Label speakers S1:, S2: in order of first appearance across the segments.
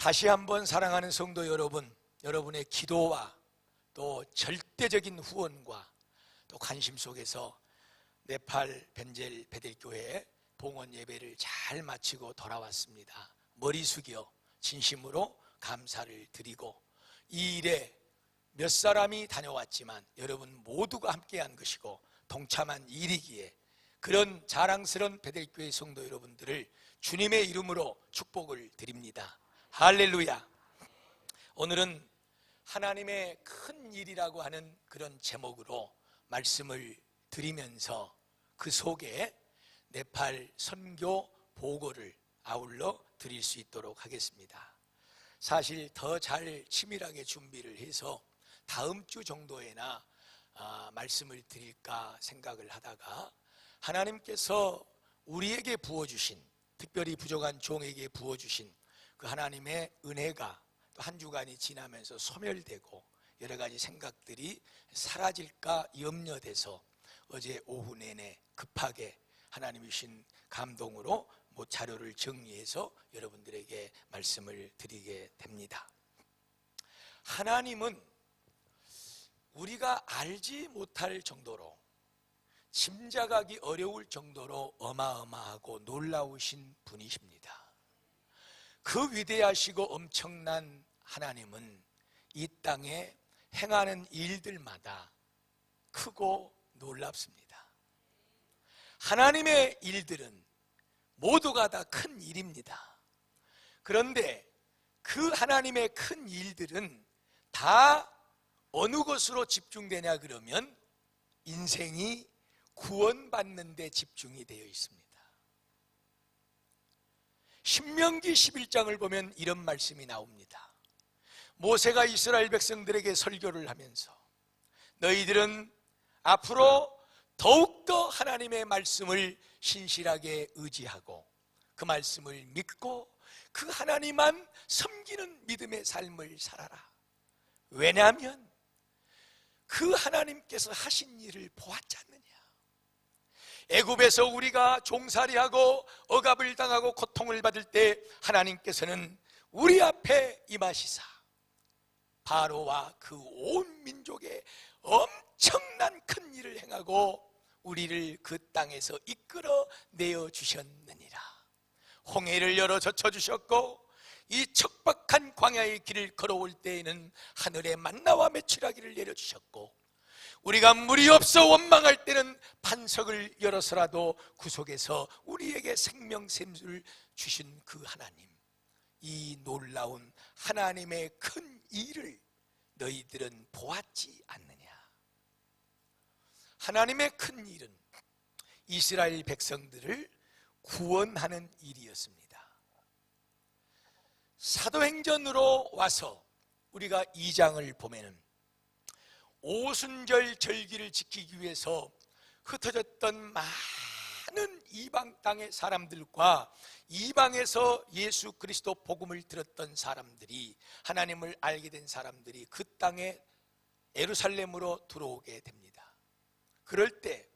S1: 다시 한번 사랑하는 성도 여러분, 여러분의 기도와 또 절대적인 후원과 또 관심 속에서 네팔 벤젤 베델교회 봉헌 예배를 잘 마치고 돌아왔습니다. 머리 숙여 진심으로 감사를 드리고, 이 일에 몇 사람이 다녀왔지만 여러분 모두가 함께한 것이고 동참한 일이기에 그런 자랑스러운 베델교회 성도 여러분들을 주님의 이름으로 축복을 드립니다. 할렐루야. 오늘은 하나님의 큰 일이라고 하는 그런 제목으로 말씀을 드리면서 그 속에 네팔 선교 보고를 아울러 드릴 수 있도록 하겠습니다. 사실 더 잘 치밀하게 준비를 해서 다음 주 정도에나 말씀을 드릴까 생각을 하다가 하나님께서 우리에게 부어주신, 특별히 부족한 종에게 부어주신 그 하나님의 은혜가 또 한 주간이 지나면서 소멸되고 여러 가지 생각들이 사라질까 염려돼서 어제 오후 내내 급하게 하나님이 주신 감동으로 자료를 정리해서 여러분들에게 말씀을 드리게 됩니다. 하나님은 우리가 알지 못할 정도로, 짐작하기 어려울 정도로 어마어마하고 놀라우신 분이십니다. 그 위대하시고 엄청난 하나님은 이 땅에 행하는 일들마다 크고 놀랍습니다. 하나님의 일들은 모두가 다 큰 일입니다. 그런데 그 하나님의 큰 일들은 다 어느 것으로 집중되냐 그러면 인생이 구원받는 데 집중이 되어 있습니다. 신명기 11장을 보면 이런 말씀이 나옵니다. 모세가 이스라엘 백성들에게 설교를 하면서 너희들은 앞으로 더욱더 하나님의 말씀을 신실하게 의지하고 그 말씀을 믿고 그 하나님만 섬기는 믿음의 삶을 살아라. 왜냐하면 그 하나님께서 하신 일을 보았지 않느냐. 애굽에서 우리가 종살이하고 억압을 당하고 고통을 받을 때 하나님께서는 우리 앞에 임하시사 바로와 그 온 민족에 엄청난 큰 일을 행하고 우리를 그 땅에서 이끌어 내어 주셨느니라. 홍해를 열어 젖혀주셨고 이 척박한 광야의 길을 걸어올 때에는 하늘에 만나와 메추라기를 내려주셨고 우리가 물이 없어 원망할 때는 반석을 열어서라도 그 속에서 우리에게 생명샘을 주신 그 하나님, 이 놀라운 하나님의 큰 일을 너희들은 보았지 않느냐. 하나님의 큰 일은 이스라엘 백성들을 구원하는 일이었습니다. 사도행전으로 와서 우리가 2장을 보면은 오순절 절기를 지키기 위해서 흩어졌던 많은 이방 땅의 사람들과 이방에서 예수 그리스도 복음을 들었던 사람들이, 하나님을 알게 된 사람들이 그 땅에 예루살렘으로 들어오게 됩니다. 그럴 때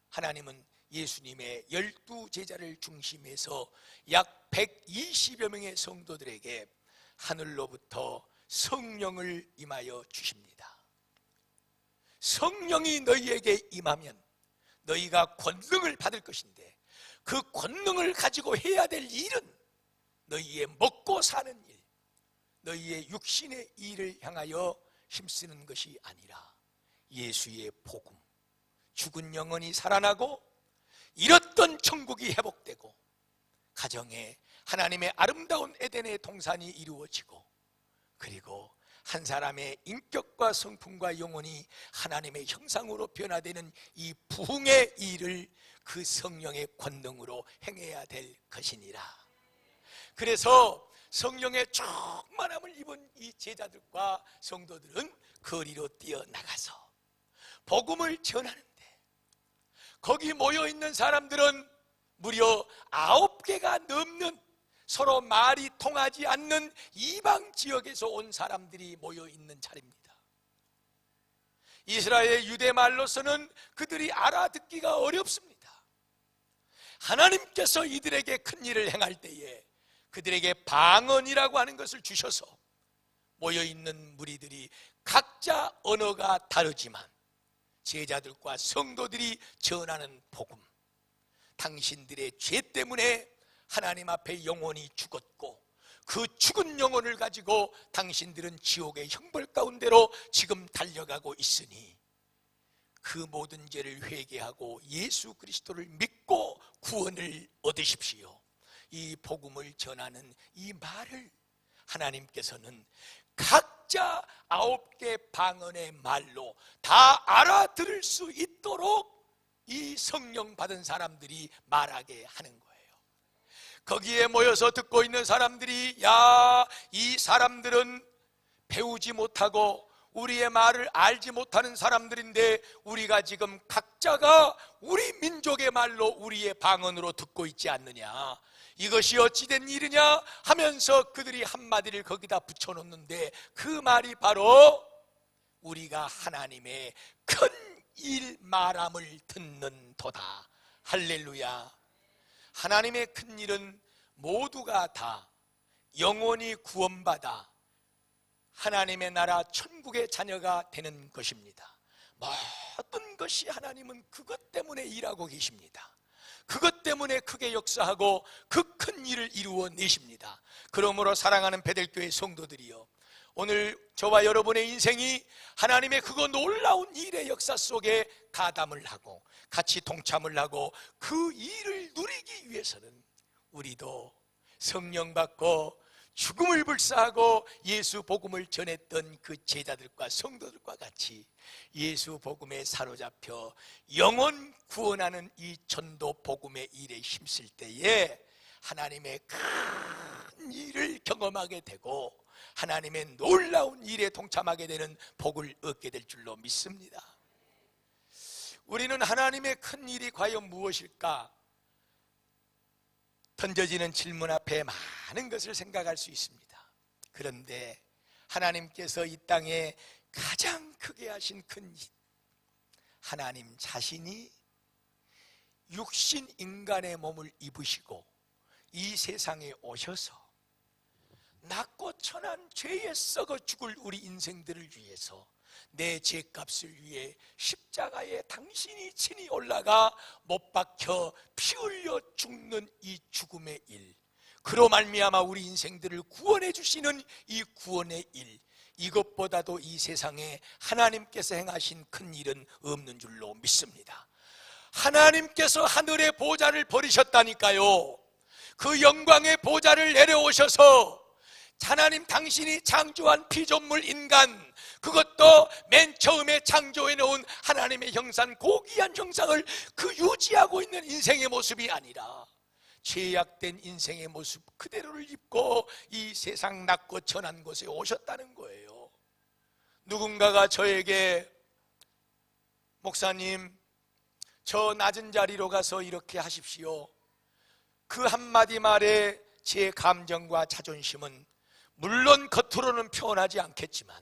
S1: 하나님은 예수님의 12제자를 중심해서 약 120여 명의 성도들에게 하늘로부터 성령을 임하여 주십니다. 성령이 너희에게 임하면 너희가 권능을 받을 것인데 그 권능을 가지고 해야 될 일은 너희의 먹고 사는 일, 너희의 육신의 일을 향하여 힘쓰는 것이 아니라 예수의 복음, 죽은 영혼이 살아나고 잃었던 천국이 회복되고 가정에 하나님의 아름다운 에덴의 동산이 이루어지고 그리고 한 사람의 인격과 성품과 영혼이 하나님의 형상으로 변화되는 이 부흥의 일을 그 성령의 권능으로 행해야 될 것이니라. 그래서 성령의 충만함을 입은 이 제자들과 성도들은 거리로 뛰어나가서 복음을 전하는데 거기 모여있는 사람들은 무려 9개가 넘는 서로 말이 통하지 않는 이방 지역에서 온 사람들이 모여있는 자리입니다. 이스라엘 유대말로서는 그들이 알아듣기가 어렵습니다. 하나님께서 이들에게 큰 일을 행할 때에 그들에게 방언이라고 하는 것을 주셔서 모여있는 무리들이 각자 언어가 다르지만 제자들과 성도들이 전하는 복음, 당신들의 죄 때문에 하나님 앞에 영혼이 죽었고 그 죽은 영혼을 가지고 당신들은 지옥의 형벌 가운데로 지금 달려가고 있으니 그 모든 죄를 회개하고 예수 그리스도를 믿고 구원을 얻으십시오. 이 복음을 전하는 이 말을 하나님께서는 각자 9개 방언의 말로 다 알아들을 수 있도록 이 성령 받은 사람들이 말하게 하는 거예요. 거기에 모여서 듣고 있는 사람들이 야, 이 사람들은 배우지 못하고 우리의 말을 알지 못하는 사람들인데 우리가 지금 각자가 우리 민족의 말로 우리의 방언으로 듣고 있지 않느냐, 이것이 어찌된 일이냐 하면서 그들이 한마디를 거기다 붙여놓는데 그 말이 바로 우리가 하나님의 큰 일 말함을 듣는도다. 할렐루야. 하나님의 큰 일은 모두가 다 영원히 구원받아 하나님의 나라 천국의 자녀가 되는 것입니다. 모든 것이 하나님은 그것 때문에 일하고 계십니다. 그것 때문에 크게 역사하고 그 큰 일을 이루어내십니다. 그러므로 사랑하는 베델교회 성도들이여, 오늘 저와 여러분의 인생이 하나님의 그거 놀라운 일의 역사 속에 가담을 하고 같이 동참을 하고 그 일을 누리기 위해서는 우리도 성령 받고 죽음을 불사하고 예수 복음을 전했던 그 제자들과 성도들과 같이 예수 복음에 사로잡혀 영혼 구원하는 이 전도 복음의 일에 힘쓸 때에 하나님의 큰 일을 경험하게 되고 하나님의 놀라운 일에 동참하게 되는 복을 얻게 될 줄로 믿습니다. 우리는 하나님의 큰 일이 과연 무엇일까? 던져지는 질문 앞에 많은 것을 생각할 수 있습니다. 그런데 하나님께서 이 땅에 가장 크게 하신 큰 일, 하나님 자신이 육신 인간의 몸을 입으시고 이 세상에 오셔서 낮고 천한 죄에 썩어 죽을 우리 인생들을 위해서 내 죄값을 위해 십자가에 당신이 친히 올라가 못 박혀 피 흘려 죽는 이 죽음의 일, 그로 말미암아 우리 인생들을 구원해 주시는 이 구원의 일, 이것보다도 이 세상에 하나님께서 행하신 큰 일은 없는 줄로 믿습니다. 하나님께서 하늘의 보좌를 버리셨다니까요. 그 영광의 보좌를 내려오셔서 하나님 당신이 창조한 피조물 인간, 그것도 맨 처음에 창조해 놓은 하나님의 형상, 고귀한 형상을 그 유지하고 있는 인생의 모습이 아니라 죄악된 인생의 모습 그대로를 입고 이 세상 낮고 천한 곳에 오셨다는 거예요. 누군가가 저에게 목사님, 저 낮은 자리로 가서 이렇게 하십시오, 그 한마디 말에 제 감정과 자존심은 물론 겉으로는 표현하지 않겠지만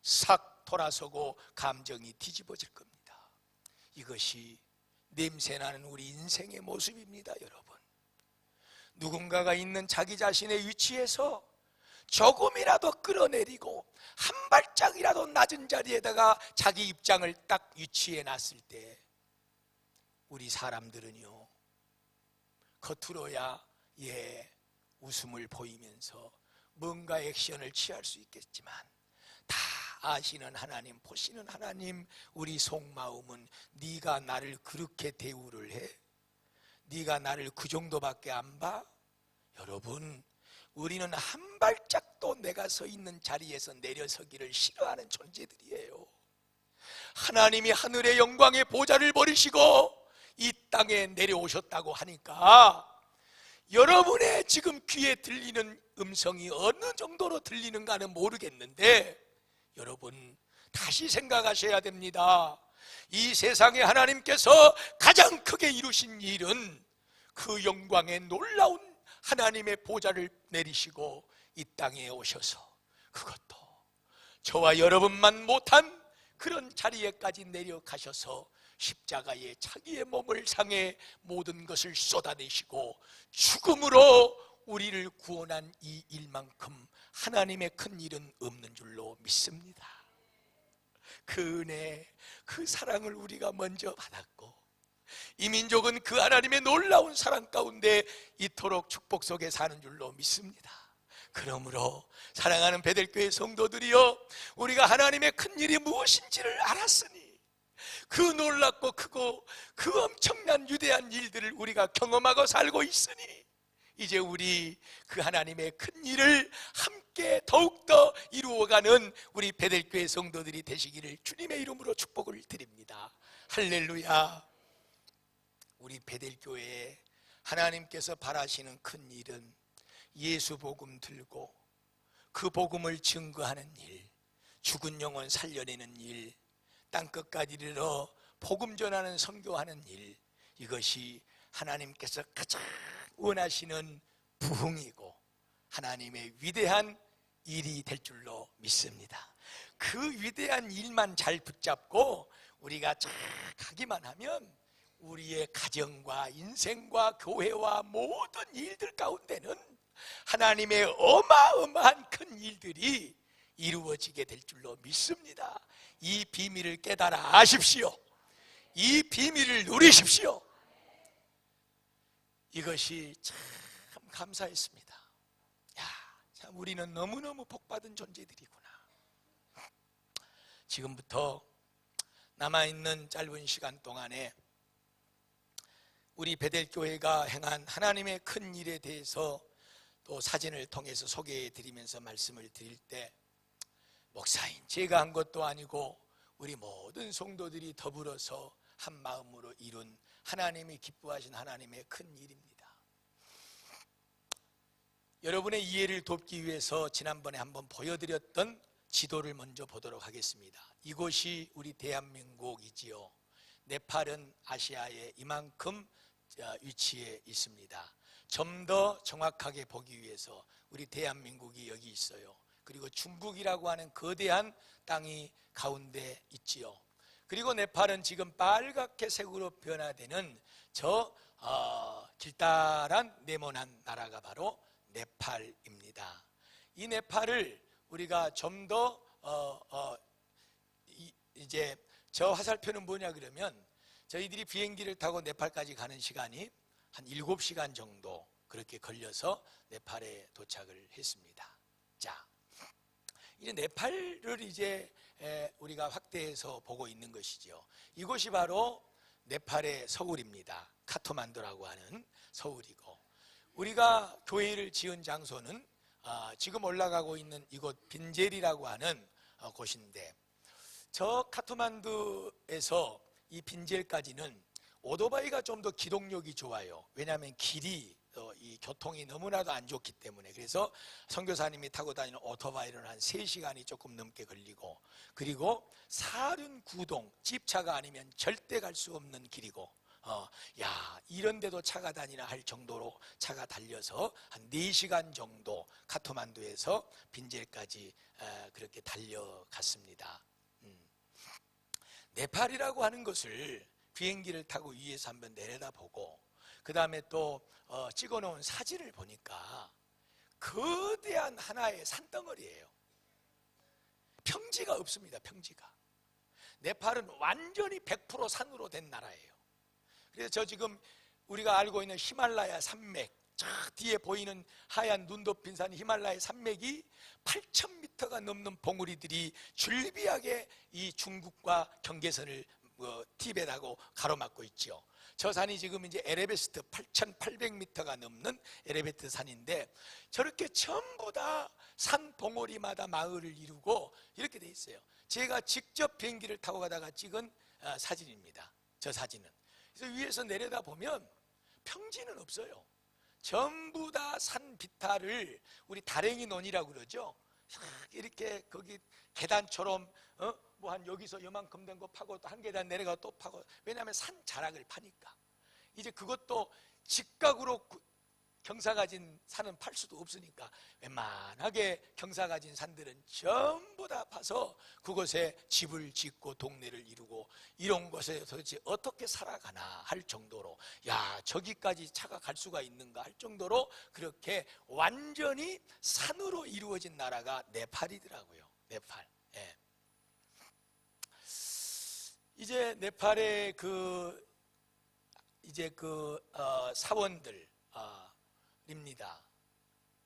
S1: 싹 돌아서고 감정이 뒤집어질 겁니다. 이것이 냄새나는 우리 인생의 모습입니다. 여러분, 누군가가 있는 자기 자신의 위치에서 조금이라도 끌어내리고 한 발짝이라도 낮은 자리에다가 자기 입장을 딱 위치해 놨을 때 우리 사람들은요, 겉으로야 웃음을 보이면서 뭔가 액션을 취할 수 있겠지만 다 아시는 하나님, 보시는 하나님, 우리 속마음은 네가 나를 그렇게 대우를 해? 네가 나를 그 정도밖에 안 봐? 여러분, 우리는 한 발짝도 내가 서 있는 자리에서 내려서기를 싫어하는 존재들이에요. 하나님이 하늘의 영광의 보좌를 버리시고 이 땅에 내려오셨다고 하니까 여러분의 지금 귀에 들리는 음성이 어느 정도로 들리는가는 모르겠는데 여러분 다시 생각하셔야 됩니다. 이 세상에 하나님께서 가장 크게 이루신 일은 그 영광의 놀라운 하나님의 보좌를 내리시고 이 땅에 오셔서 그것도 저와 여러분만 못한 그런 자리에까지 내려가셔서 십자가에 자기의 몸을 상해 모든 것을 쏟아내시고 죽음으로 우리를 구원한 이 일만큼 하나님의 큰 일은 없는 줄로 믿습니다. 그 은혜, 그 사랑을 우리가 먼저 받았고, 이 민족은 그 하나님의 놀라운 사랑 가운데 이토록 축복 속에 사는 줄로 믿습니다. 그러므로 사랑하는 베델교회 성도들이여, 우리가 하나님의 큰 일이 무엇인지를 알았으니, 그 놀랍고 크고 그 엄청난 위대한 일들을 우리가 경험하고 살고 있으니, 이제 우리 그 하나님의 큰 일을 함께 더욱더 이루어가는 우리 베델교회 성도들이 되시기를 주님의 이름으로 축복을 드립니다. 할렐루야. 우리 베델교회에 하나님께서 바라시는 큰 일은 예수 복음 들고 그 복음을 증거하는 일, 죽은 영혼 살려내는 일, 땅끝까지 이르러 복음 전하는 선교하는 일, 이것이 하나님께서 가장 원하시는 부흥이고 하나님의 위대한 일이 될 줄로 믿습니다. 그 위대한 일만 잘 붙잡고 우리가 잘 하기만 하면 우리의 가정과 인생과 교회와 모든 일들 가운데는 하나님의 어마어마한 큰 일들이 이루어지게 될 줄로 믿습니다. 이 비밀을 깨달아 아십시오. 이 비밀을 누리십시오. 이것이 참 감사했습니다. 야, 참 우리는 너무너무 복받은 존재들이구나. 지금부터 남아있는 짧은 시간 동안에 우리 베델교회가 행한 하나님의 큰 일에 대해서 또 사진을 통해서 소개해 드리면서 말씀을 드릴 때, 목사인 제가 한 것도 아니고 우리 모든 성도들이 더불어서 한 마음으로 이룬 하나님이 기뻐하신 하나님의 큰 일입니다. 여러분의 이해를 돕기 위해서 지난번에 한번 보여드렸던 지도를 먼저 보도록 하겠습니다. 이곳이 우리 대한민국이지요. 네팔은 아시아에 이만큼 위치해 있습니다. 좀 더 정확하게 보기 위해서 우리 대한민국이 여기 있어요. 그리고 중국이라고 하는 거대한 땅이 가운데 있지요. 그리고 네팔은 지금 빨갛게 색으로 변화되는 저 길다란 네모난 나라가 바로 네팔입니다. 이 네팔을 우리가 좀 더 이제 저 화살표는 뭐냐 그러면, 저희들이 비행기를 타고 네팔까지 가는 시간이 한 7시간 정도 그렇게 걸려서 네팔에 도착을 했습니다. 자, 이제 네팔을 이제 우리가 확대해서 보고 있는 것이죠. 이곳이 바로 네팔의 서울입니다. 카트만두라고 하는 서울이고, 우리가 교회를 지은 장소는 지금 올라가고 있는 이곳 빈젤이라고 하는 곳인데, 저 카트만두에서 이 빈젤까지는 오토바이가 좀 더 기동력이 좋아요. 왜냐하면 길이 이 교통이 너무나도 안 좋기 때문에. 그래서 선교사님이 타고 다니는 오토바이는 한 3시간이 조금 넘게 걸리고, 그리고 사륜구동, 집차가 아니면 절대 갈 수 없는 길이고, 이런 데도 차가 다니나 할 정도로 차가 달려서 한 4시간 정도 카트만두에서 빈젤까지 그렇게 달려갔습니다. 네팔이라고 하는 것을 비행기를 타고 위에서 한번 내려다보고, 그 다음에 또 찍어놓은 사진을 보니까 거대한 하나의 산덩어리예요. 평지가 없습니다. 평지가. 네팔은 완전히 100% 산으로 된 나라예요. 그래서 저 지금 우리가 알고 있는 히말라야 산맥, 저 뒤에 보이는 하얀 눈 덮인 산 히말라야 산맥이 8,000m가 넘는 봉우리들이 줄비하게 이 중국과 경계선을 티벳하고 가로막고 있죠. 저 산이 지금 이제 에베레스트 8,800m가 넘는 에베레스트 산인데, 저렇게 전부 다 산 봉우리마다 마을을 이루고 이렇게 돼 있어요. 제가 직접 비행기를 타고 가다가 찍은 사진입니다. 저 사진은. 그래서 위에서 내려다 보면 평지는 없어요. 전부 다 산 비탈을 우리 다랭이 논이라고 그러죠. 이렇게 거기 계단처럼 뭐 한 여기서 요만큼 된 거 파고 또 한 계단 내려가 또 파고, 왜냐하면 산 자락을 파니까. 이제 그것도 직각으로 경사 가진 산은 팔 수도 없으니까 웬만하게 경사 가진 산들은 전부 다 파서 그곳에 집을 짓고 동네를 이루고, 이런 곳에 도대체 어떻게 살아가나 할 정도로, 야, 저기까지 차가 갈 수가 있는가 할 정도로 그렇게 완전히 산으로 이루어진 나라가 네팔이더라고요. 네팔. 예. 이제 네팔의 사원들입니다.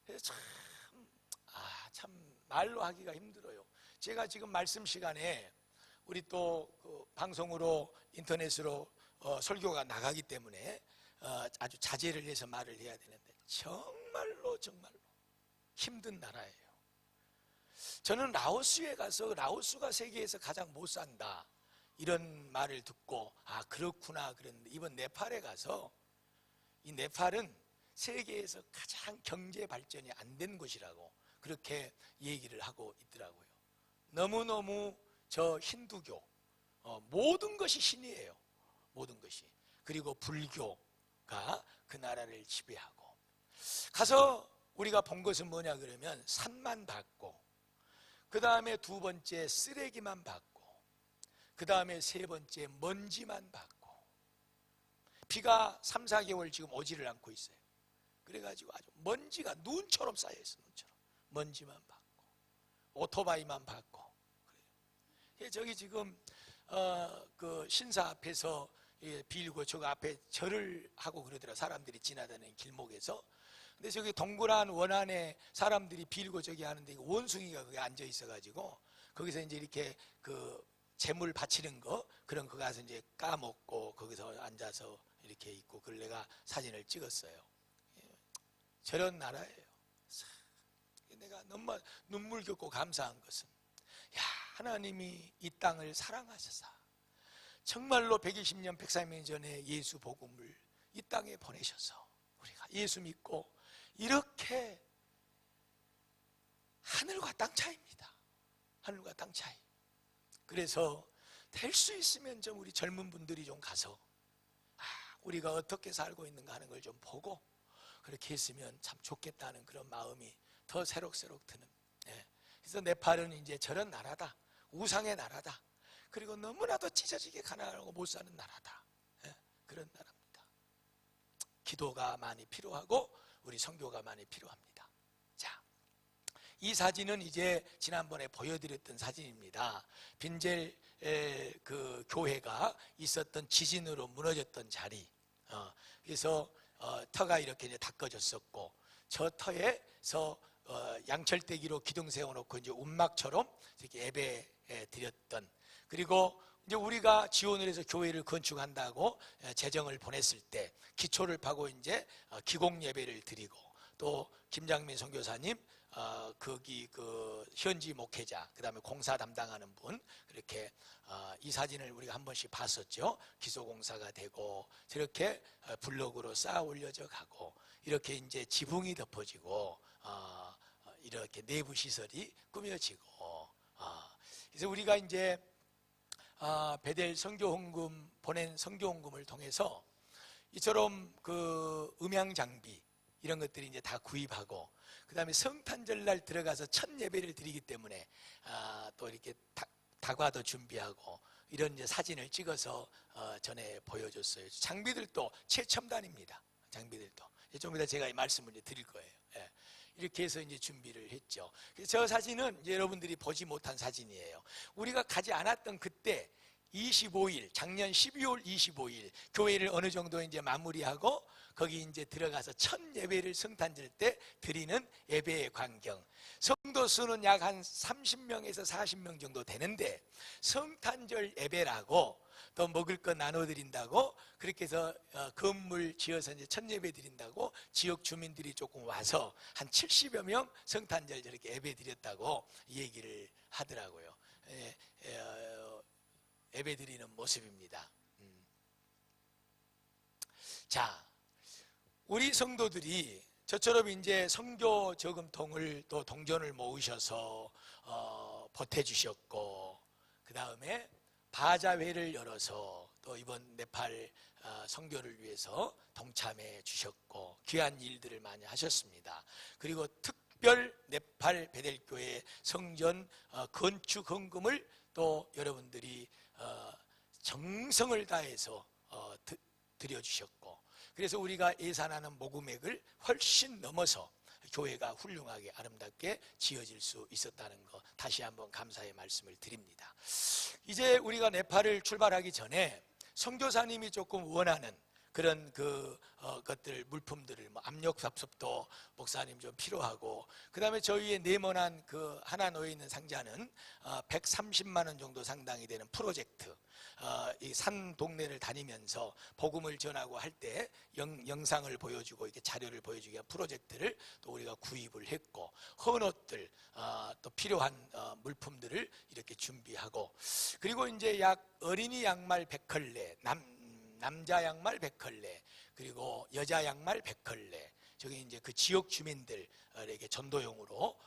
S1: 그래서 참 말로 하기가 힘들어요. 제가 지금 말씀 시간에 우리 또 그 방송으로 인터넷으로 설교가 나가기 때문에 아주 자제를 해서 말을 해야 되는데, 정말로 힘든 나라예요. 저는 라오스에 가서 라오스가 세계에서 가장 못 산다 이런 말을 듣고, 그렇구나 그랬는데, 이번 네팔에 가서, 이 네팔은 세계에서 가장 경제 발전이 안 된 곳이라고 그렇게 얘기를 하고 있더라고요. 너무너무 저 힌두교, 모든 것이 신이에요. 모든 것이. 그리고 불교가 그 나라를 지배하고, 가서 우리가 본 것은 뭐냐 그러면 산만 봤고, 그 다음에 두 번째 쓰레기만 봤고, 그 다음에 세 번째 먼지만 받고, 비가 3, 4개월 지금 오지를 않고 있어요. 그래가지고 아주 먼지가 눈처럼 쌓여있어. 눈처럼 먼지만 받고, 오토바이만 받고 그래요. 저기 지금 그 신사 앞에서 빌고, 저거 앞에 절을 하고 그러더라, 사람들이 지나다니는 길목에서. 근데 저기 동그란 원 안에 사람들이 빌고 저기 하는데, 원숭이가 거기 앉아 있어가지고 거기서 이제 이렇게 그 재물 바치는 거, 그런 거 가서 이제 까먹고 거기서 앉아서 이렇게 있고, 그걸 내가 사진을 찍었어요. 저런 나라예요. 내가 너무 눈물 겪고 감사한 것은, 하나님이 이 땅을 사랑하셔서 정말로 120년 130년 전에 예수 복음을 이 땅에 보내셔서 우리가 예수 믿고, 이렇게 하늘과 땅 차이입니다. 하늘과 땅 차이. 그래서 될 수 있으면 좀 우리 젊은 분들이 좀 가서 우리가 어떻게 살고 있는가 하는 걸 좀 보고, 그렇게 했으면 참 좋겠다는 그런 마음이 더 새록새록 드는. 그래서 네팔은 이제 저런 나라다, 우상의 나라다, 그리고 너무나도 찢어지게 가난하고 못 사는 나라다, 그런 나라입니다. 기도가 많이 필요하고 우리 선교가 많이 필요합니다. 자, 이 사진은 이제 지난번에 보여드렸던 사진입니다. 빈젤 그 교회가 있었던 지진으로 무너졌던 자리. 그래서 터가 이렇게 이제 닦아졌었고, 저 터에서 양철대기로 기둥 세워놓고 이제 운막처럼 이렇게 예배 드렸던, 그리고 이제 우리가 지원을 해서 교회를 건축한다고 재정을 보냈을 때 기초를 파고 이제 기공 예배를 드리고, 또 김장민 선교사님, 거기 그 현지 목회자, 그 다음에 공사 담당하는 분, 그렇게 이 사진을 우리가 한 번씩 봤었죠. 기소공사가 되고, 저렇게 블록으로 쌓아 올려져 가고, 이렇게 이제 지붕이 덮어지고, 이렇게 내부 시설이 꾸며지고, 그래서 우리가 이제 베델 선교헌금 보낸 선교헌금을 통해서 이처럼 그 음향 장비 이런 것들이 이제 다 구입하고, 그 다음에 성탄절날 들어가서 첫 예배를 드리기 때문에 또 이렇게 다과도 준비하고, 이런 이제 사진을 찍어서 전에 보여줬어요. 장비들도 최첨단입니다. 장비들도 좀 이따 제가 이 말씀을 이제 드릴 거예요. 이렇게 해서 이제 준비를 했죠. 그래서 저 사진은 이제 여러분들이 보지 못한 사진이에요. 우리가 가지 않았던 그때 25일, 작년 12월 25일 교회를 어느 정도 이제 마무리하고 거기 이제 들어가서 첫 예배를 성탄절 때 드리는 예배의 광경. 성도 수는 약 한 30명에서 40명 정도 되는데, 성탄절 예배라고 또 먹을 거 나눠드린다고, 그렇게 해서 건물 지어서 이제 첫 예배 드린다고 지역 주민들이 조금 와서 한 70여 명 성탄절 저렇게 예배 드렸다고 얘기를 하더라고요. 예배 드리는 모습입니다. 자, 우리 성도들이 저처럼 이제 선교 저금통을 또 동전을 모으셔서 보태주셨고, 그 다음에 바자회를 열어서 또 이번 네팔 선교를 위해서 동참해 주셨고 귀한 일들을 많이 하셨습니다. 그리고 특별 네팔 베델교회 성전 건축 헌금을 또 여러분들이 정성을 다해서 드려주셨고, 그래서 우리가 예산하는 모금액을 훨씬 넘어서 교회가 훌륭하게 아름답게 지어질 수 있었다는 거 다시 한번 감사의 말씀을 드립니다. 이제 우리가 네팔을 출발하기 전에 선교사님이 조금 원하는 그런 것들, 물품들을 압력밥솥도 목사님 좀 필요하고, 그 다음에 저희의 네모난 하나 놓여 있는 상자는 130만 원 정도 상당이 되는 프로젝트, 이 산 동네를 다니면서 복음을 전하고 할 때 영상을 보여주고 이렇게 자료를 보여주기 위한 프로젝트를 또 우리가 구입을 했고, 헌옷들 또 필요한 물품들을 이렇게 준비하고, 그리고 이제 어린이 양말 100컬레, 남자 양말 100컬레, 그리고 여자 양말 100컬레, 저기 이제 그 지역 주민들에게 전도용으로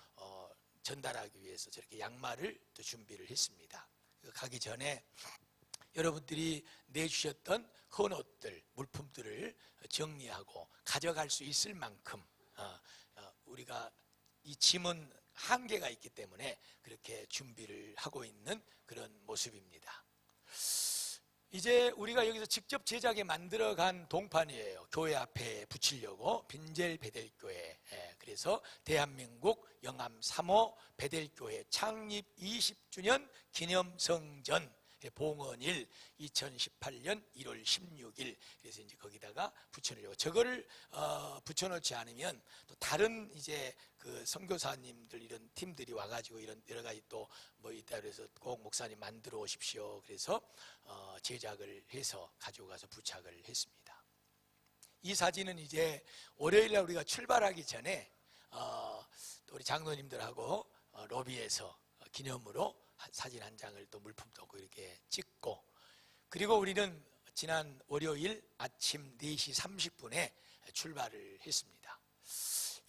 S1: 전달하기 위해서 저렇게 양말을 또 준비를 했습니다. 가기 전에 여러분들이 내주셨던 헌옷들, 물품들을 정리하고 가져갈 수 있을 만큼 우리가 이 짐은 한계가 있기 때문에 그렇게 준비를 하고 있는 그런 모습입니다. 이제 우리가 여기서 직접 제작해 만들어간 동판이에요. 교회 앞에 붙이려고 빈젤 베델교회, 그래서 대한민국 영암 3호 베델교회 창립 20주년 기념성전 봉헌일 2018년 1월 16일, 그래서 이제 거기다가 붙여놓으려고. 저거를 붙여놓지 않으면 또 다른 이제 그 선교사님들 이런 팀들이 와가지고 이런 여러 가지 또 뭐 있다 그래서 꼭 목사님 만들어 오십시오. 그래서 제작을 해서 가지고 가서 부착을 했습니다. 이 사진은 이제 월요일날 우리가 출발하기 전에 또 우리 장로님들하고 로비에서 기념으로 사진 한 장을 또 물품도 없고 이렇게 찍고, 그리고 우리는 지난 월요일 아침 4시 30분에 출발을 했습니다.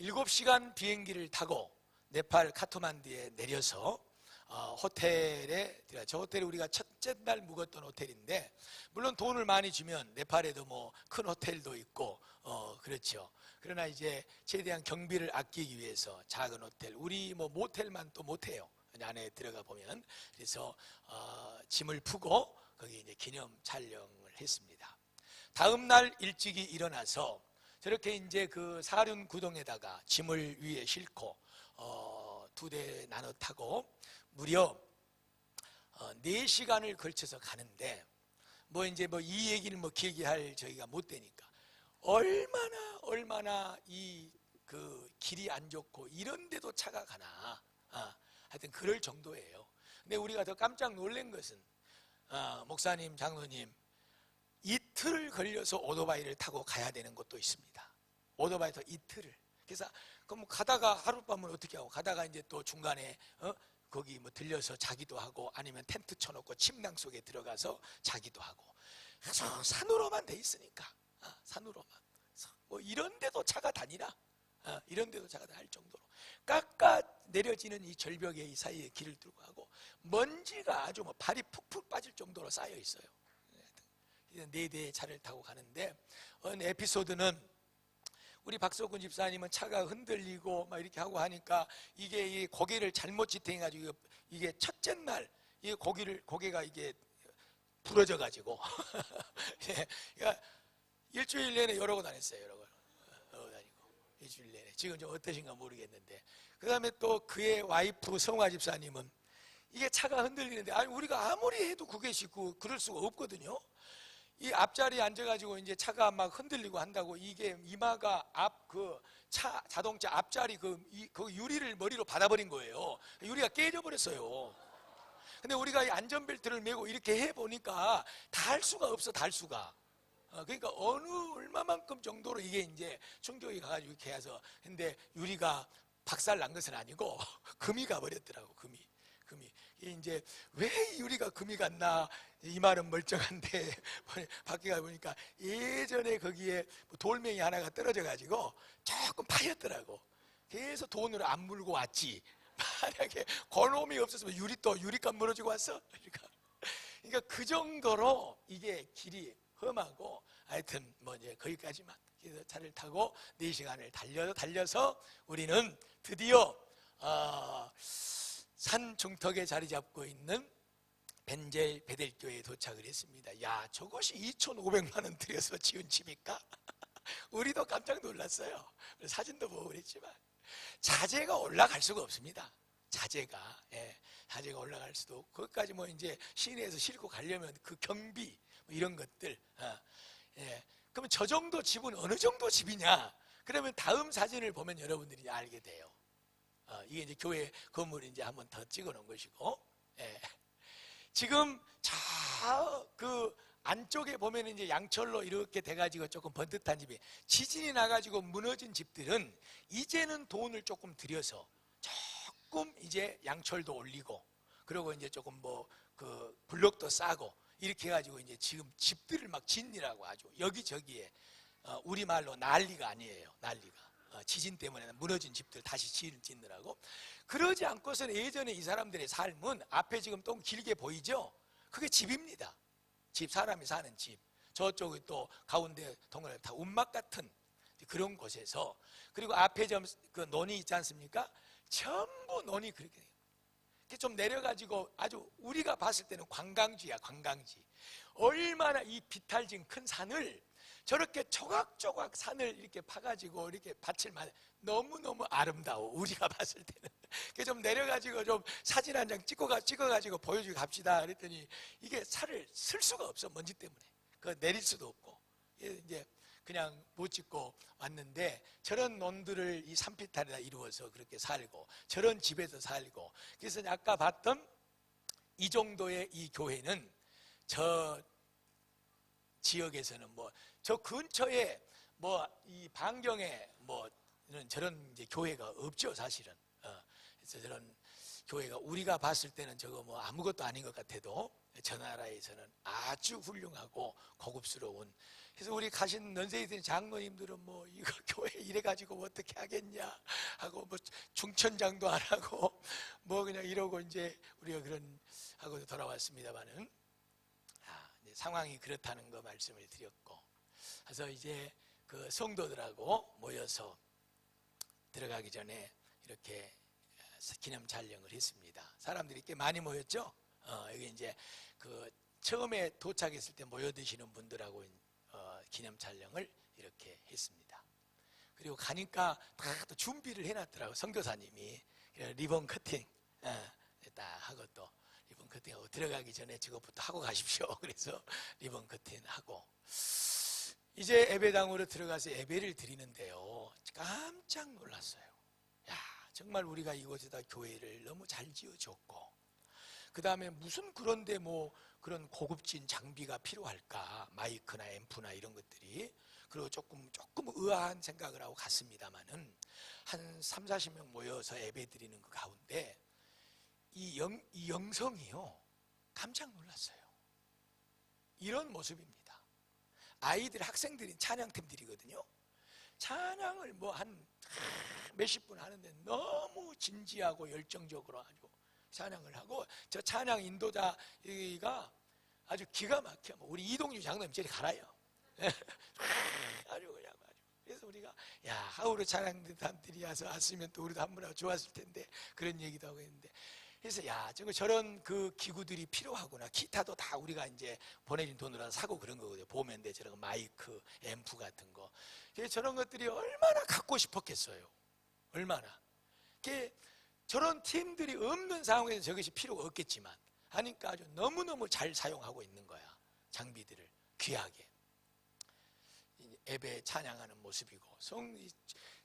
S1: 7시간 비행기를 타고 네팔 카트만두에 내려서 호텔에 들어가. 저 호텔이 우리가 첫째 날 묵었던 호텔인데, 물론 돈을 많이 주면 네팔에도 뭐 큰 호텔도 있고 그렇죠. 그러나 이제 최대한 경비를 아끼기 위해서 작은 호텔, 우리 뭐 모텔만 또 못해요. 안에 들어가 보면. 그래서 짐을 푸고 거기 이제 기념 촬영을 했습니다. 다음 날 일찍이 일어나서 저렇게 이제 그 사륜 구동에다가 짐을 위에 싣고 2대 나눠 타고 무려 4시간을 걸쳐서 가는데, 뭐 이제 뭐 이 얘기를 뭐 기억할 저희가 못 되니까 얼마나 이 그 길이 안 좋고 이런데도 차가 가나. 하여튼 그럴 정도예요. 근데 우리가 더 깜짝 놀란 것은 목사님, 장로님 이틀을 걸려서 오토바이를 타고 가야 되는 곳도 있습니다. 오토바이 더 이틀을. 그래서 그럼 가다가 하룻밤을 어떻게 하고, 가다가 이제 또 중간에 거기 뭐 들려서 자기도 하고, 아니면 텐트 쳐놓고 침낭 속에 들어가서 자기도 하고. 그래서 산으로만 돼 있으니까 산으로만 뭐 이런데도 차가 다니나, 이런데도 차가 할 정도로 깎아 내려지는 이 절벽의 이 사이에 길을 뚫고 하고, 먼지가 아주 뭐 발이 푹푹 빠질 정도로 쌓여 있어요. 4대의 차를 타고 가는데, 에피소드는 우리 박석훈 집사님은 차가 흔들리고 막 이렇게 하고 하니까 이게 이 고개를 잘못 지탱해가지고 이게 첫째 날 이 고개가 이게 부러져 가지고 그러니까 일주일 내내 이러고 다녔어요. 이러고 다니고 일주일 내내. 지금 좀 어떠신가 모르겠는데, 그 다음에 또 그의 와이프 성화 집사님은 이게 차가 흔들리는데, 아니 우리가 아무리 해도 그게 쉽고 그럴 수가 없거든요. 이 앞자리에 앉아가지고 이제 차가 막 흔들리고 한다고 이게 이마가 앞 자동차 앞자리 그 유리를 머리로 받아버린 거예요. 유리가 깨져버렸어요. 근데 우리가 이 안전벨트를 메고 이렇게 해보니까 달 수가 없어, 달 수가. 그러니까 얼마만큼 정도로 이게 이제 충격이 가가지고 이렇게 해서, 근데 유리가 박살 난 것은 아니고 금이 가버렸더라고, 금이. 이제 왜 유리가 금이 갔나, 이 말은 멀쩡한데 밖에 가보니까 예전에 거기에 돌멩이 하나가 떨어져 가지고 조금 파였더라고. 그래서 돈으로 안 물고 왔지. 만약에 그놈이 없었으면 유리값 무너지고 왔어. 그러니까 그러니까 그 정도로 이게 길이 험하고, 하여튼 뭐 이제 거기까지만. 그래서 차를 타고 4시간을 달려서 우리는 드디어 산 중턱에 자리 잡고 있는 벤젤 베델교회에 도착을 했습니다. 야, 저것이 2,500만 원 들여서 지은 집일까? 우리도 깜짝 놀랐어요. 사진도 보고 그랬지만 자재가 올라갈 수가 없습니다. 자재가, 자재가 올라갈 수도 없고, 거기까지 뭐 이제 시내에서 싣고 가려면 그 경비 뭐 이런 것들, 그러면 저 정도 집은 어느 정도 집이냐? 그러면 다음 사진을 보면 여러분들이 알게 돼요. 이게 이제 교회 건물을 이제 한번 더 찍어 놓은 것이고, 지금 그 안쪽에 보면 이제 양철로 이렇게 돼가지고 조금 번듯한 집이, 지진이 나가지고 무너진 집들은 이제는 돈을 조금 들여서 조금 이제 양철도 올리고, 그리고 이제 조금 뭐 그 블록도 싸고 이렇게 해가지고 이제 지금 집들을 막 짓느라고 아주 여기저기에, 우리말로 난리가 아니에요. 난리가. 지진 때문에 무너진 집들 다시 짓느라고. 그러지 않고서는 예전에 이 사람들의 삶은, 앞에 지금 또 길게 보이죠? 그게 집입니다. 집, 사람이 사는 집. 저쪽에 또 가운데 동그랗게 다 움막 같은 그런 곳에서, 그리고 앞에 그 논이 있지 않습니까? 전부 논이 그렇게 좀 내려가지고 아주 우리가 봤을 때는 관광지야, 관광지. 얼마나 이 비탈진 큰 산을 저렇게 조각조각 산을 이렇게 파가지고 이렇게 밭을 너무너무 아름다워, 우리가 봤을 때는. 좀 내려가지고 좀 사진 한 장 찍어가지고 보여주고 갑시다 그랬더니, 이게 살을 쓸 수가 없어, 먼지 때문에. 그거 내릴 수도 없고. 이제 그냥 못 찍고 왔는데, 저런 논들을 이 산비탈에다 이루어서 그렇게 살고, 저런 집에서 살고. 그래서 아까 봤던 이 정도의 이 교회는 저 지역에서는 뭐 저 근처에 뭐 이 반경에 뭐 저런 이제 교회가 없죠, 사실은. 그래서 저런 교회가 우리가 봤을 때는 저거 뭐 아무것도 아닌 것 같아도 저 나라에서는 아주 훌륭하고 고급스러운. 그래서 우리 가신 연세에 된 장로님들은 뭐 이거 교회 이래가지고 어떻게 하겠냐 하고, 뭐 중천장도 안 하고 뭐 그냥 이러고 이제 우리가 그런 하고 돌아왔습니다만은, 이제 상황이 그렇다는 거 말씀을 드렸고, 그래서 이제 그 성도들하고 모여서 들어가기 전에 이렇게 기념 촬영을 했습니다. 사람들이 꽤 많이 모였죠. 여기 이제 그 처음에 도착했을 때 모여드시는 분들하고 기념 촬영을 이렇게 했습니다. 그리고 가니까 다 또 준비를 해놨더라고, 선교사님이. 리본 커팅 딱 하고, 또 리본 커팅하고 들어가기 전에 저것부터 하고 가십시오. 그래서 리본 커팅하고 이제 예배당으로 들어가서 예배를 드리는데요, 깜짝 놀랐어요. 야, 정말 우리가 이곳에다 교회를 너무 잘 지어줬고, 그 다음에 무슨 그런데 뭐 그런 고급진 장비가 필요할까, 마이크나 앰프나 이런 것들이. 그리고 조금 의아한 생각을 하고 갔습니다만은, 한 30-40명 모여서 예배 드리는 그 가운데 이 영성이요, 깜짝 놀랐어요. 이런 모습입니다. 아이들, 학생들이 찬양팀들이거든요. 찬양을 뭐 한 몇십 분 하는데 너무 진지하고 열정적으로 아주 찬양을 하고, 저 찬양 인도자가 아주 기가 막혀. 우리 이동규 장로님 저리 가라요. 아주 그냥 아주. 그래서 우리가 야, 하우르 찬양단들이 와서 왔으면 또 우리도 한번 하고 좋았을 텐데, 그런 얘기도 하고 있는데, 그래서 야, 저런 그 기구들이 필요하구나. 기타도 다 우리가 이제 보내준 돈으로 사고 그런 거거든요. 보면 돼, 저런 마이크, 앰프 같은 거. 그래서 저런 것들이 얼마나 갖고 싶었겠어요. 얼마나. 저런 팀들이 없는 상황에서 저것이 필요가 없겠지만 하니까 아주 너무너무 잘 사용하고 있는 거야, 장비들을 귀하게. 예배 찬양하는 모습이고,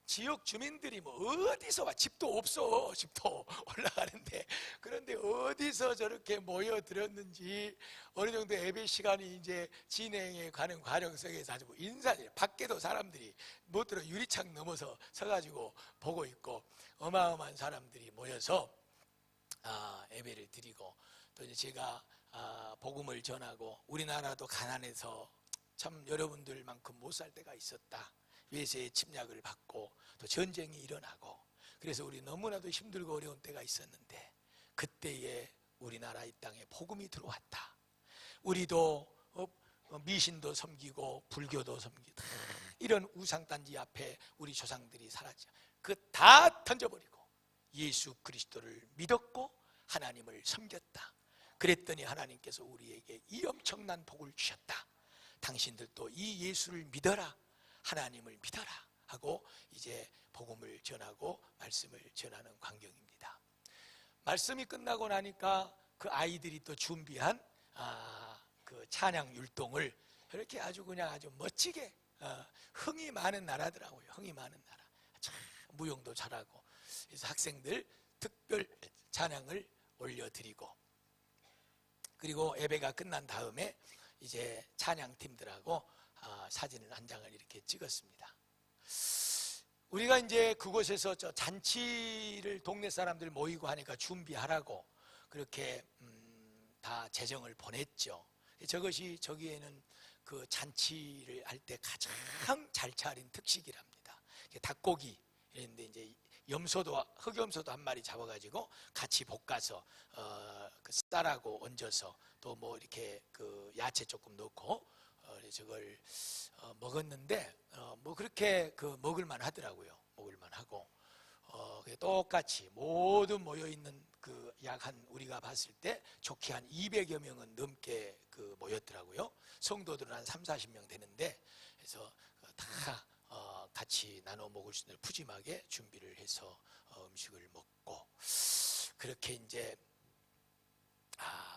S1: 지역 주민들이 뭐 어디서 와, 집도 없어, 집도 올라가는데, 그런데 어디서 저렇게 모여들었는지, 어느 정도 예배 시간이 이제 진행해 가는 과정 속에서 아주 밖에도 사람들이 못 들어 유리창 넘어서 서가지고 보고 있고, 어마어마한 사람들이 모여서 예배를 드리고, 또 이제 제가 복음을 전하고, 우리나라도 가난해서 참 여러분들만큼 못 살 때가 있었다, 외세의 침략을 받고 또 전쟁이 일어나고, 그래서 우리 너무나도 힘들고 어려운 때가 있었는데, 그때에 우리나라 이 땅에 복음이 들어왔다. 우리도 미신도 섬기고 불교도 섬기고 이런 우상단지 앞에 우리 조상들이 살았죠. 그 다 던져버리고 예수 그리스도를 믿었고 하나님을 섬겼다. 그랬더니 하나님께서 우리에게 이 엄청난 복을 주셨다. 당신들도 이 예수를 믿어라, 하나님을 믿어라 하고 이제 복음을 전하고 말씀을 전하는 광경입니다. 말씀이 끝나고 나니까 그 아이들이 또 준비한 그 찬양 율동을 이렇게 아주 그냥 아주 멋지게, 흥이 많은 나라더라고요. 흥이 많은 나라. 참 무용도 잘하고. 그래서 학생들 특별 찬양을 올려드리고, 그리고 예배가 끝난 다음에 이제 찬양팀들하고 사진을 한 장을 이렇게 찍었습니다. 우리가 이제 그곳에서 저 잔치를 동네 사람들 모이고 하니까 준비하라고 그렇게 다 재정을 보냈죠. 저것이 저기에는 그 잔치를 할 때 가장 잘 차린 특식이랍니다. 닭고기, 이런데 이제 흑염소도 한 마리 잡아가지고 같이 볶아서 그 쌀하고 얹어서 또 뭐 이렇게 그 야채 조금 넣고 저걸 먹었는데 뭐 그렇게 그 먹을만 하더라고요. 먹을만 하고 똑같이 모두 모여 있는 그 약 한 우리가 봤을 때 좋게 한 200여 명은 넘게 그 모였더라고요. 성도들은 한 30-40명 되는데, 그래서 다 같이 나눠 먹을 수 있는 푸짐하게 준비를 해서 음식을 먹고, 그렇게 이제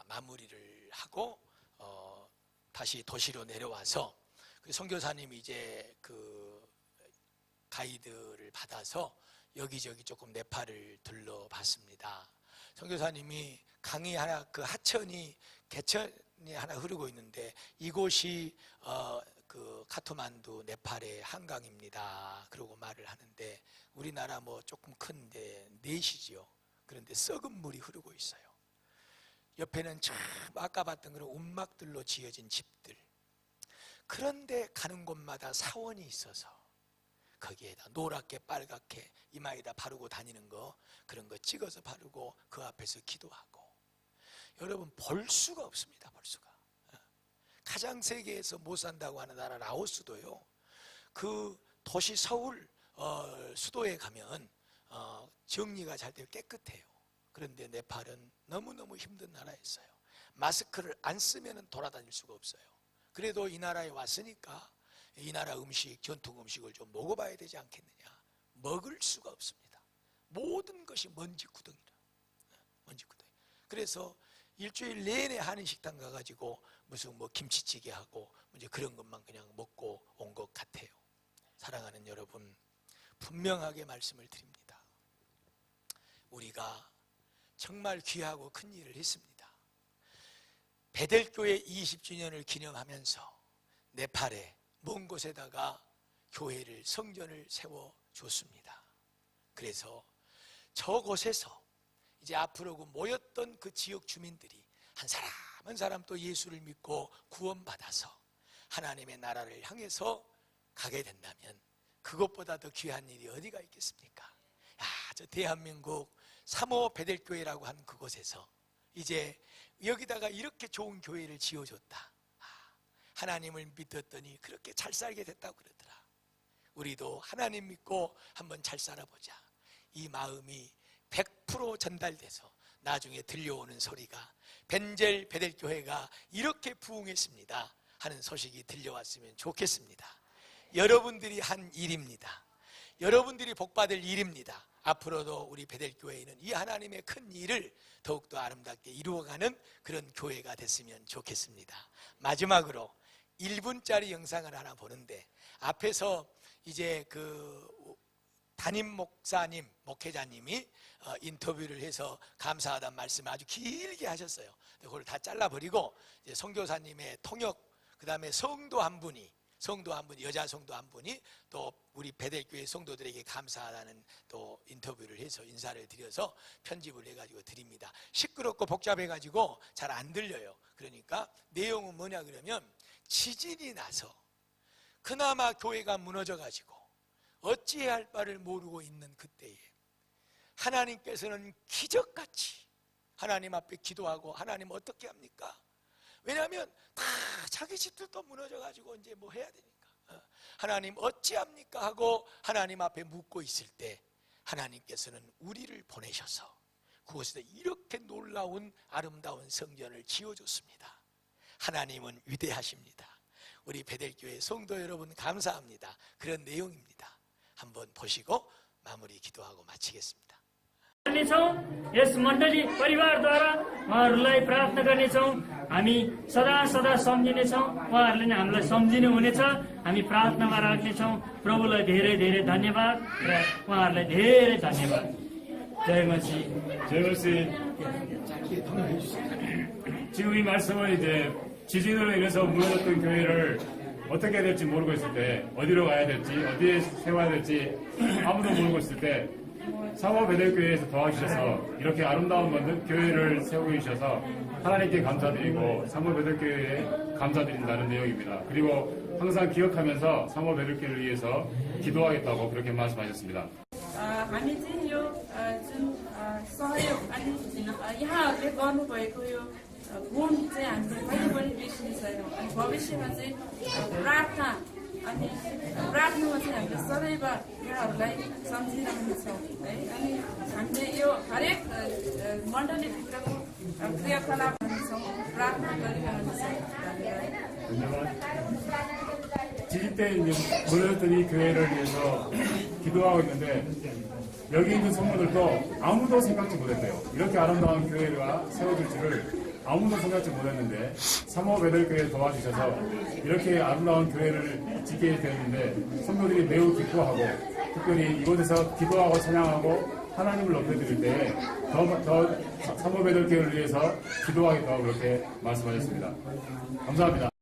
S1: 마무리를 하고 다시 도시로 내려와서 그 선교사님이 이제 그 가이드를 받아서 여기저기 조금 네팔을 둘러봤습니다. 선교사님이 강이 하나, 그 하천이 개천이 하나 흐르고 있는데 이곳이 그 카트만두 네팔의 한강입니다. 그러고 말을 하는데 우리나라 뭐 조금 큰데 넷이지요. 그런데 썩은 물이 흐르고 있어요. 옆에는 참 아까 봤던 그런 움막들로 지어진 집들. 그런데 가는 곳마다 사원이 있어서 거기에다 노랗게 빨갛게 이마에다 바르고 다니는 거, 그런 거 찍어서 바르고 그 앞에서 기도하고. 여러분, 볼 수가 없습니다. 볼 수가. 가장 세계에서 못 산다고 하는 나라 라오스도요, 그 도시 서울 수도에 가면 정리가 잘 되고 깨끗해요. 그런데 네팔은 너무너무 힘든 나라였어요. 마스크를 안 쓰면 돌아다닐 수가 없어요. 그래도 이 나라에 왔으니까 이 나라 음식, 전통 음식을 좀 먹어봐야 되지 않겠느냐. 먹을 수가 없습니다. 모든 것이 먼지구덩이라. 먼지구덩이. 그래서 일주일 내내 한인식당 가가지고 무슨 뭐 김치찌개 하고 이제 그런 것만 그냥 먹고 온 것 같아요. 사랑하는 여러분, 분명하게 말씀을 드립니다. 우리가 정말 귀하고 큰 일을 했습니다. 베델교회 20주년을 기념하면서 네팔에 먼 곳에다가 교회를, 성전을 세워줬습니다. 그래서 저곳에서 이제 앞으로 그 모였던 그 지역 주민들이 한 사람 한 사람 또 예수를 믿고 구원받아서 하나님의 나라를 향해서 가게 된다면 그것보다 더 귀한 일이 어디가 있겠습니까? 저 대한민국 3호 베델교회라고 하는 그곳에서 이제 여기다가 이렇게 좋은 교회를 지어줬다. 하나님을 믿었더니 그렇게 잘 살게 됐다고 그러더라. 우리도 하나님 믿고 한번 잘 살아보자. 이 마음이 100% 전달돼서 나중에 들려오는 소리가 벤젤 베델교회가 이렇게 부흥했습니다 하는 소식이 들려왔으면 좋겠습니다. 여러분들이 한 일입니다. 여러분들이 복받을 일입니다. 앞으로도 우리 베델교회는 이 하나님의 큰 일을 더욱더 아름답게 이루어가는 그런 교회가 됐으면 좋겠습니다. 마지막으로 1분짜리 영상을 하나 보는데, 앞에서 이제 그 담임 목사님, 목회자님이 인터뷰를 해서 감사하다는 말씀을 아주 길게 하셨어요. 그걸 다 잘라버리고 이제 선교사님의 통역, 그 다음에 성도 한 분이, 여자 성도 한 분이 또 우리 베델교회 성도들에게 감사하다는 또 인터뷰를 해서 인사를 드려서 편집을 해가지고 드립니다. 시끄럽고 복잡해가지고 잘 안 들려요. 그러니까 내용은 뭐냐 그러면, 지진이 나서 그나마 교회가 무너져가지고 어찌해야 할 바를 모르고 있는 그때에 하나님께서는 기적같이 하나님 앞에 기도하고, 하나님 어떻게 합니까? 왜냐하면 다 자기 집들도 무너져가지고 이제 뭐 해야 되니까. 하나님 어찌합니까 하고 하나님 앞에 묻고 있을 때 하나님께서는 우리를 보내셔서 그곳에 이렇게 놀라운 아름다운 성전을 지어줬습니다. 하나님은 위대하십니다. 우리 베델교회 성도 여러분 감사합니다. 그런 내용입니다. 한번 보시고 마무리 기도하고 마치겠습니다.
S2: यस मण्डली परिवारद्वारा उहाँहरूलाई प्रार्थना गर्नेछौँ। हामी सदा सदा सम्झिनेछौँ, उहाँहरूले नै हामीलाई सम्झिनु हुनेछ। हामी प्रार्थनामा राख्नेछौँ। प्रभुलाई धेरै धेरै धन्यवाद र उहाँहरूलाई धेरै धन्यवाद। जय मसीह।
S3: जय मसीह। 지금 이 말씀은 이제 지진으로 인해서 무너졌던 교회를 어떻게 해야 될지 모르고 있을 때, 어디로 가야 될지, 어디에 세워야 될지 아무도 모르고 있을 때 사모 베델교회에서 도와주셔서 이렇게 아름다운 교회를 세우고 주셔서 하나님께 감사드리고 사모 베델교회에 감사드린다는 내용입니다. 그리고 항상 기억하면서 사모 베델교회를 위해서 기도하겠다고 그렇게 말씀하셨습니다.
S4: हामी चाहिँ यो जुन सहयोग अनि यहाँहरूले गर्नुभएको यो गुण चाहिँ हामीले कहिले पनि बिर्सिने छैनौँ। अनि भविष्यमा चाहिँ प्रार्थना अनि प्रार्थनामा चाहिँ हामीले सदैव यहाँहरूलाई सम्झिरहनेछौँ है। अनि हामीले यो हरेक मण्डलीभित्रको क्रियाकलाप गर्नेछौँ, प्रार्थना गरिरहनेछौँ।
S3: धन्यवाद. 지질 때 무너졌던 이 교회를 위해서 기도하고 있는데 여기 있는 성도들도 아무도 생각지 못했대요. 이렇게 아름다운 교회가 세워질 줄을 아무도 생각지 못했는데 사모 베델교회 도와주셔서 이렇게 아름다운 교회를 짓게 되었는데 성도들이 매우 기뻐하고 특별히 이곳에서 기도하고 찬양하고 하나님을 높여드릴 때 더 사모 베델교회를 위해서 기도하겠다고 그렇게 말씀하셨습니다. 감사합니다.